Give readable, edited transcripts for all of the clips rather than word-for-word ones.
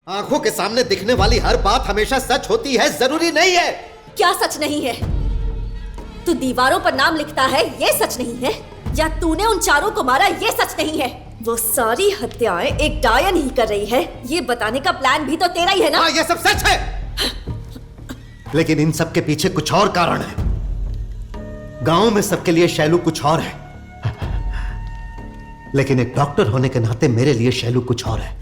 आंखों के सामने दिखने वाली हर बात हमेशा सच होती है जरूरी नहीं है। क्या सच नहीं है? तू दीवारों पर नाम लिखता है ये सच नहीं है, या तूने उन चारों को मारा ये सच नहीं है? वो सारी हत्याएं एक डायन ही कर रही है, ये बताने का प्लान भी तो तेरा ही है ना? हाँ, ये सब सच है, लेकिन इन सब के पीछे कुछ और कारण है। गांव में सबके लिए शैलू कुछ और है, लेकिन एक डॉक्टर होने के नाते मेरे लिए शैलू कुछ और है।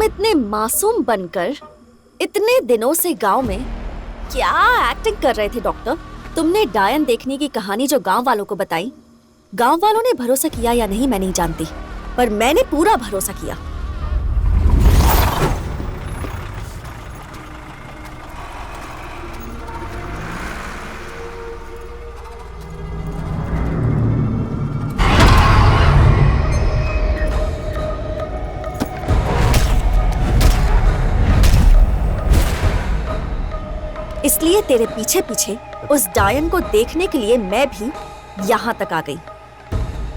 इतने मासूम बनकर इतने दिनों से गांव में क्या एक्टिंग कर रहे थे डॉक्टर? तुमने डायन देखने की कहानी जो गांव वालों को बताई, गांव वालों ने भरोसा किया या नहीं मैं नहीं जानती, पर मैंने पूरा भरोसा किया। इसलिए तेरे पीछे पीछे उस डायन को देखने के लिए मैं भी यहाँ तक आ गई।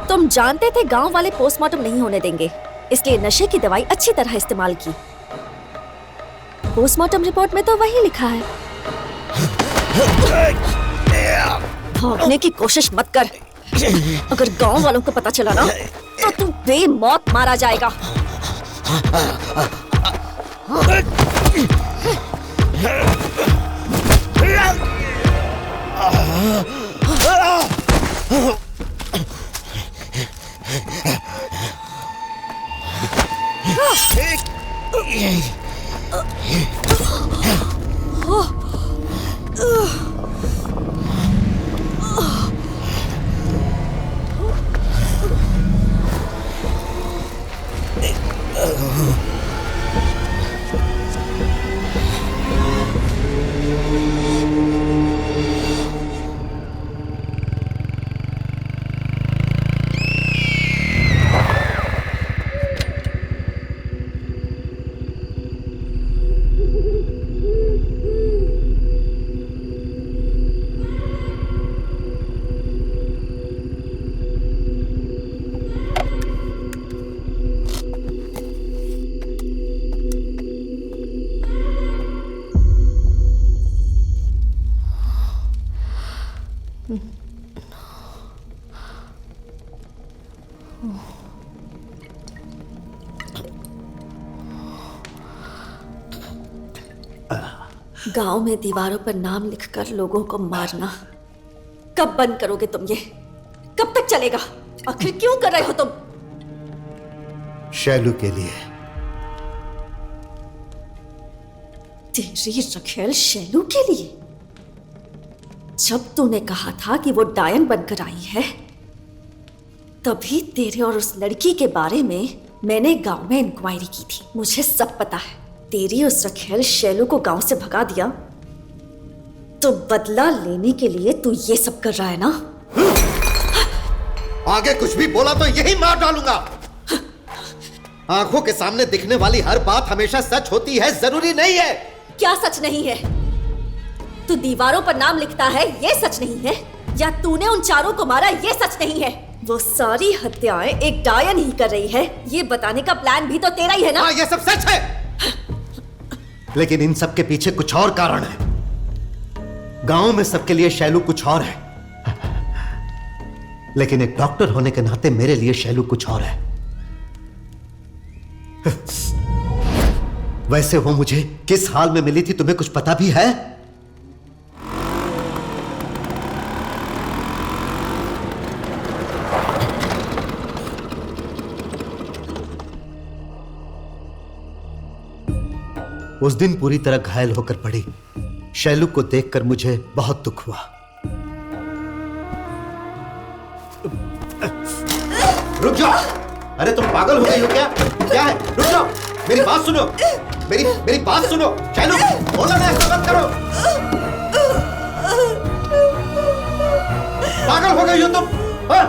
तुम जानते थे गांव वाले पोस्टमार्टम नहीं होने देंगे, इसलिए नशे की दवाई अच्छी तरह इस्तेमाल की। पोस्टमार्टम रिपोर्ट में तो वही लिखा है। भागने की कोशिश मत कर, अगर गांव वालों को पता चला ना तो तू बेमौत मारा जाएगा। गांव में दीवारों पर नाम लिखकर लोगों को मारना कब बंद करोगे तुम? ये कब तक चलेगा? आखिर क्यों कर रहे हो तुम? शैलू के लिए। तेरी रखेल शैलू के लिए? जब तूने कहा था कि वो डायन बनकर आई है, तभी तेरे और उस लड़की के बारे में मैंने गांव में इंक्वायरी की थी। मुझे सब पता है। तेरी उस रखेल शैलू को गांव से भगा दिया तो बदला लेने के लिए तू ये सब कर रहा है ना? आगे कुछ भी बोला तो यही मार डालूंगा। आंखों के सामने दिखने वाली हर बात हमेशा सच होती है जरूरी नहीं है। क्या सच नहीं है? तू दीवारों पर नाम लिखता है ये सच नहीं है, या तूने उन चारों को मारा ये सच नहीं है? वो सारी हत्याएं एक डायन ही कर रही है, ये बताने का प्लान भी तो तेरा ही है ना? हाँ, ये सब सच है, लेकिन इन सब के पीछे कुछ और कारण है। गांव में सबके लिए शैलू कुछ और है, लेकिन एक डॉक्टर होने के नाते मेरे लिए शैलू कुछ और है। वैसे वो मुझे किस हाल में मिली थी तुम्हें कुछ पता भी है? उस दिन पूरी तरह घायल होकर पड़ी शैलू को देखकर मुझे बहुत दुख हुआ। रुक जाओ! अरे तुम पागल हो गई हो क्या? क्या है? रुक जाओ! मेरी बात सुनो! मेरी बात सुनो! शैलू, बोलो ना, ऐसा मत करो! पागल हो गई हो तुम? हाँ?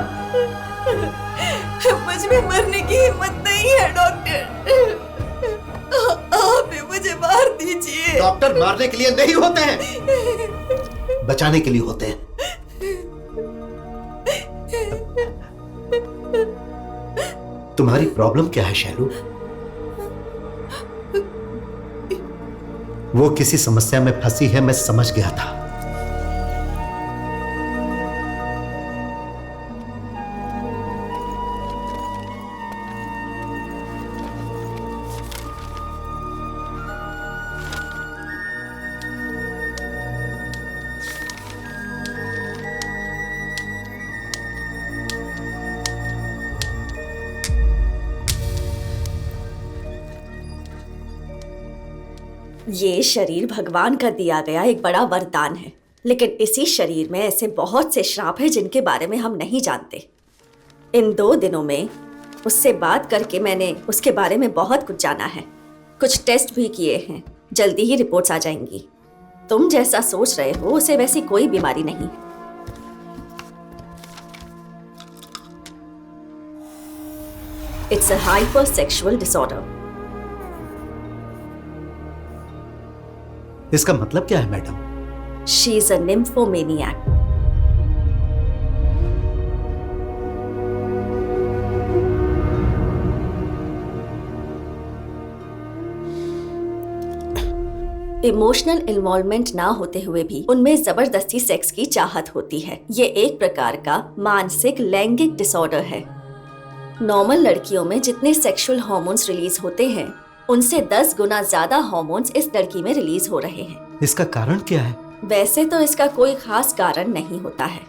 मुझ में मरने की हिम्मत नहीं है डॉक्टर। आप ही मुझे मार दीजिए। डॉक्टर मारने के लिए नहीं होते हैं, बचाने के लिए होते हैं। तुम्हारी प्रॉब्लम क्या है शैलू? वो किसी समस्या में फंसी है, मैं समझ गया था। ये शरीर भगवान का दिया गया एक बड़ा वरदान है, लेकिन इसी शरीर में ऐसे बहुत से श्राप हैं जिनके बारे में हम नहीं जानते। इन 2 दिनों में उससे बात करके मैंने उसके बारे में बहुत कुछ जाना है। कुछ टेस्ट भी किए हैं, जल्दी ही रिपोर्ट्स आ जाएंगी। तुम जैसा सोच रहे हो उसे वैसी कोई बीमारी नहीं है। It's a hypersexual disorder. इसका मतलब क्या है madam? She is a nymphomaniac. Emotional involvement ना होते हुए भी उनमें जबरदस्ती सेक्स की चाहत होती है। ये एक प्रकार का मानसिक लैंगिक डिसऑर्डर है। नॉर्मल लड़कियों में जितने सेक्सुअल हार्मोन्स रिलीज होते हैं उनसे 10 गुना ज्यादा हार्मोन्स इस लड़की में रिलीज हो रहे हैं। इसका कारण क्या है? वैसे तो इसका कोई खास कारण नहीं होता है।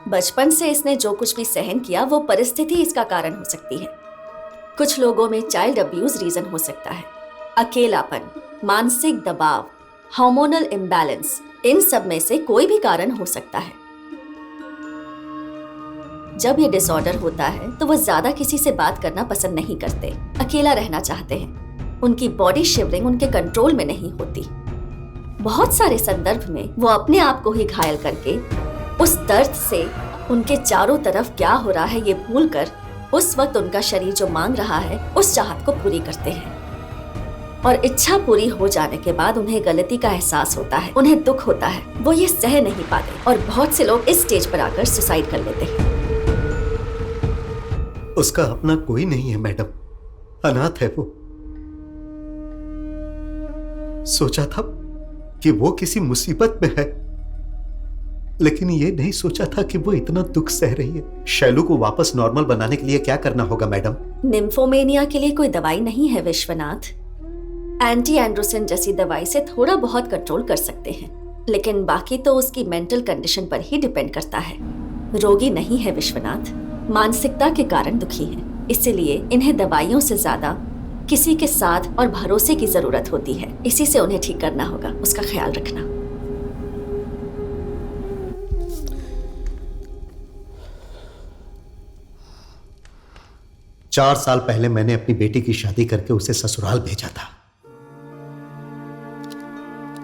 बचपन से इसने जो कुछ भी सहन किया वो परिस्थिति इसका कारण हो सकती है। कुछ लोगों में चाइल्ड अब्यूज रीजन हो सकता है, अकेलापन, मानसिक दबाव, हार्मोनल इम्बैलेंस, इन सब में से कोई भी कारण हो सकता है। जब ये डिसऑर्डर होता है तो वो ज्यादा किसी से बात करना पसंद नहीं करते, अकेला रहना चाहते हैं। उनकी बॉडी शिवरिंग उनके कंट्रोल में नहीं होती। बहुत सारे संदर्भ में वो अपने आप को ही घायल करके उस दर्द से उनके चारों तरफ क्या हो रहा है ये भूलकर उस वक्त उनका शरीर जो मांग रहा है उस चाहत को पूरी करते हैं। और इच्छा पूरी हो जाने के बाद उन्हें गलती का एहसास होता है, उन्हें दुख होता है, वो ये सह नहीं पाते और बहुत से लोग इस स्टेज पर आकर सुसाइड कर लेते हैं। उसका अपना कोई नहीं है मैडम, अनाथ है वो। सोचा था कि वो किसी मुसीबत में है, लेकिन ये नहीं सोचा था कि वो इतना दुख सह रही है। शैलू को वापस नॉर्मल बनाने के लिए क्या करना होगा मैडम? निम्फोमेनिया के लिए कोई दवाई नहीं है विश्वनाथ। एंटी एंड्रोसिन जैसी दवाई से थोड़ा बहुत कंट्रोल कर सकते हैं, लेकिन बाकी तो उसकी मेंटल कंडीशन पर ही डिपेंड करता है। रोगी नहीं है विश्वनाथ, मानसिकता के कारण दुखी है, इसलिए इन्हें दवाइयों से ज्यादा किसी के साथ और भरोसे की जरूरत होती है। इसी से उन्हें ठीक करना होगा, उसका ख्याल रखना। चार साल पहले मैंने अपनी बेटी की शादी करके उसे ससुराल भेजा था।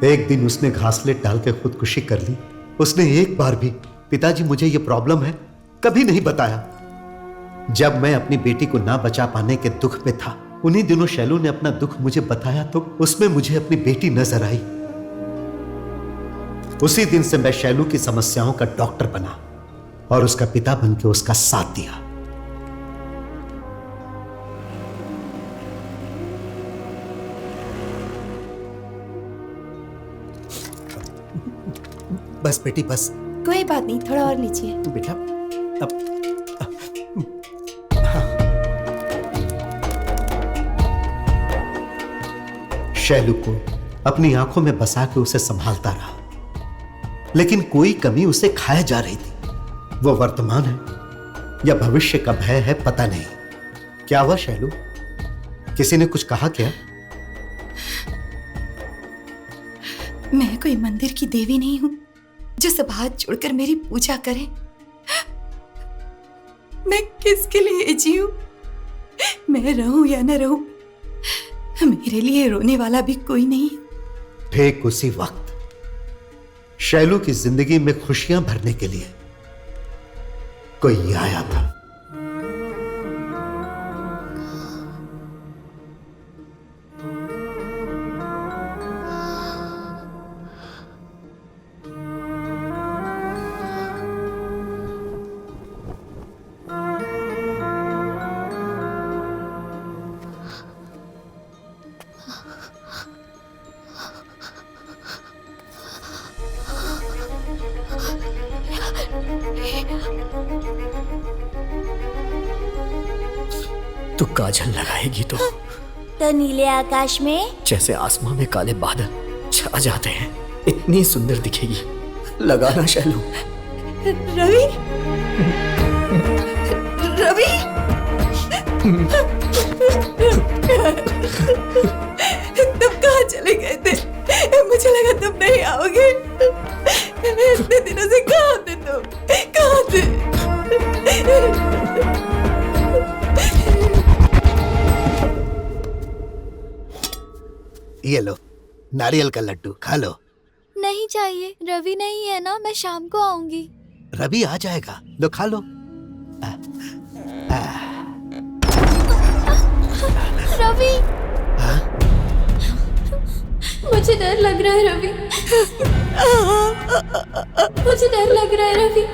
एक दिन उसने घासलेट डाल के खुदकुशी कर ली। उसने एक बार भी पिताजी मुझे ये प्रॉब्लम है कभी नहीं बताया। जब मैं अपनी बेटी को ना बचा पाने के दुख में था, उन्हीं दिनों शैलू ने अपना दुख मुझे बताया तो उसमें मुझे अपनी बेटी नजर आई। उसी दिन से मैं शैलू की समस्याओं का डॉक्टर बना और उसका पिता बनकर उसका साथ दिया। बस बेटी बस। कोई बात नहीं, थोड़ा और लीजिए। बेटा अब शैलू को अपनी आंखों में बसा के उसे संभालता रहा, लेकिन कोई कमी उसे खाए जा रही थी। वो वर्तमान है या भविष्य का भय है पता नहीं। क्या हुआ शैलू, किसी ने कुछ कहा क्या? मैं कोई मंदिर की देवी नहीं हूं जो सब हाथ जोड़कर मेरी पूजा करे। मैं किसके लिए जीऊं? मैं रहूं या न रहूं, मेरे लिए रोने वाला भी कोई नहीं। ठीक उसी वक्त शैलू की जिंदगी में खुशियां भरने के लिए कोई आया था। तू काजल लगाएगी तो नीले आकाश में जैसे आसमां में काले बादल छा जाते हैं, इतनी सुंदर दिखेगी। लगाना शैलू। रवि, रवि, तुम कहाँ चले गए थे? मुझे लगा तुम नहीं आओगे। इतने दिनों से कहाँ थे तुम? कहाँ थे? ये लो नारियल का लड्डू, खा लो। नहीं चाहिए, रवि नहीं है ना, मैं शाम को आऊंगी। रवि आ जाएगा, लो खा लो। रवि, मुझे डर लग रहा है रवि, मुझे डर लग रहा है रवि।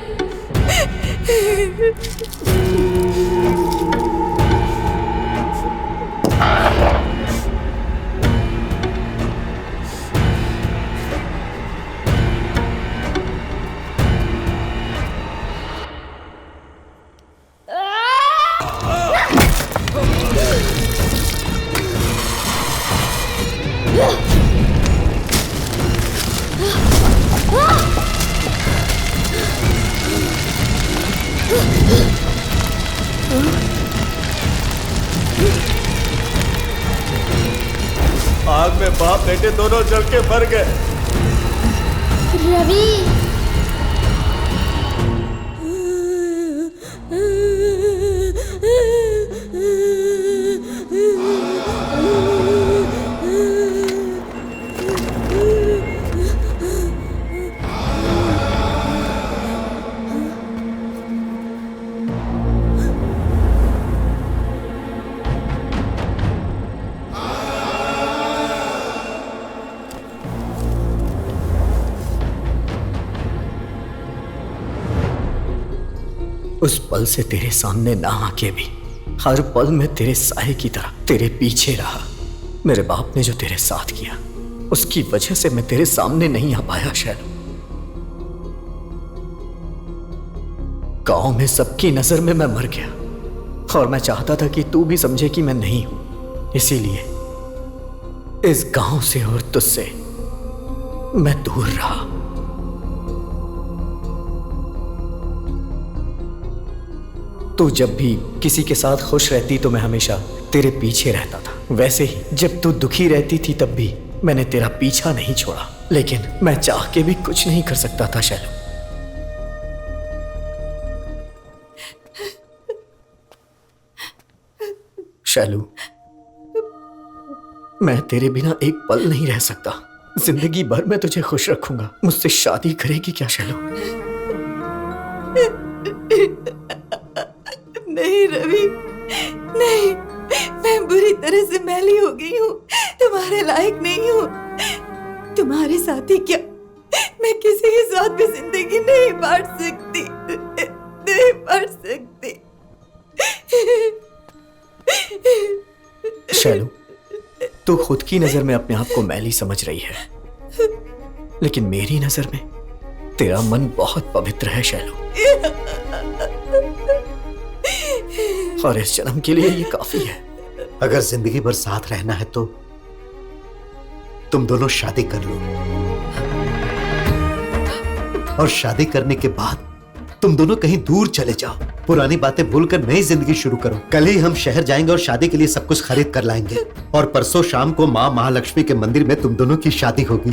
आग में बाप बेटे दोनों जल के मर गए। रवि, उस पल से तेरे सामने ना आके भी हर पल में तेरे साए की तरह तेरे पीछे रहा। मेरे बाप ने जो तेरे साथ किया उसकी वजह से मैं तेरे सामने नहीं आ पाया शैलू। गांव में सबकी नजर में मैं मर गया और मैं चाहता था कि तू भी समझे कि मैं नहीं हूं। इसीलिए इस गांव से और तुझसे मैं दूर रहा। तू जब भी किसी के साथ खुश रहती तो मैं हमेशा तेरे पीछे रहता था। वैसे ही जब तू दुखी रहती थी तब भी मैंने तेरा पीछा नहीं छोड़ा, लेकिन मैं चाह के भी कुछ नहीं कर सकता था शैलू। शैलू, मैं तेरे बिना एक पल नहीं रह सकता। जिंदगी भर मैं तुझे खुश रखूंगा। मुझसे शादी करेगी क्या शैलू? नहीं रवि, नहीं, मैं बुरी तरह से मैली हो गई हूँ, तुम्हारे लायक नहीं हूँ। तुम्हारे साथ ही क्या, मैं किसी के साथ भी जिंदगी नहीं बांट सकती, नहीं बांट सकती। शैलू, तू खुद की नजर में अपने आप को मैली समझ रही है, लेकिन मेरी नजर में तेरा मन बहुत पवित्र है शैलू। और इस जन्म के लिए ये काफी है। अगर जिंदगी भर साथ रहना है तो तुम दोनों शादी कर लो और शादी करने के बाद तुम दोनों कहीं दूर चले जाओ, पुरानी बातें भूलकर नई जिंदगी शुरू करो। कल ही हम शहर जाएंगे और शादी के लिए सब कुछ खरीद कर लाएंगे और परसों शाम को माँ महालक्ष्मी के मंदिर में तुम दोनों की शादी होगी।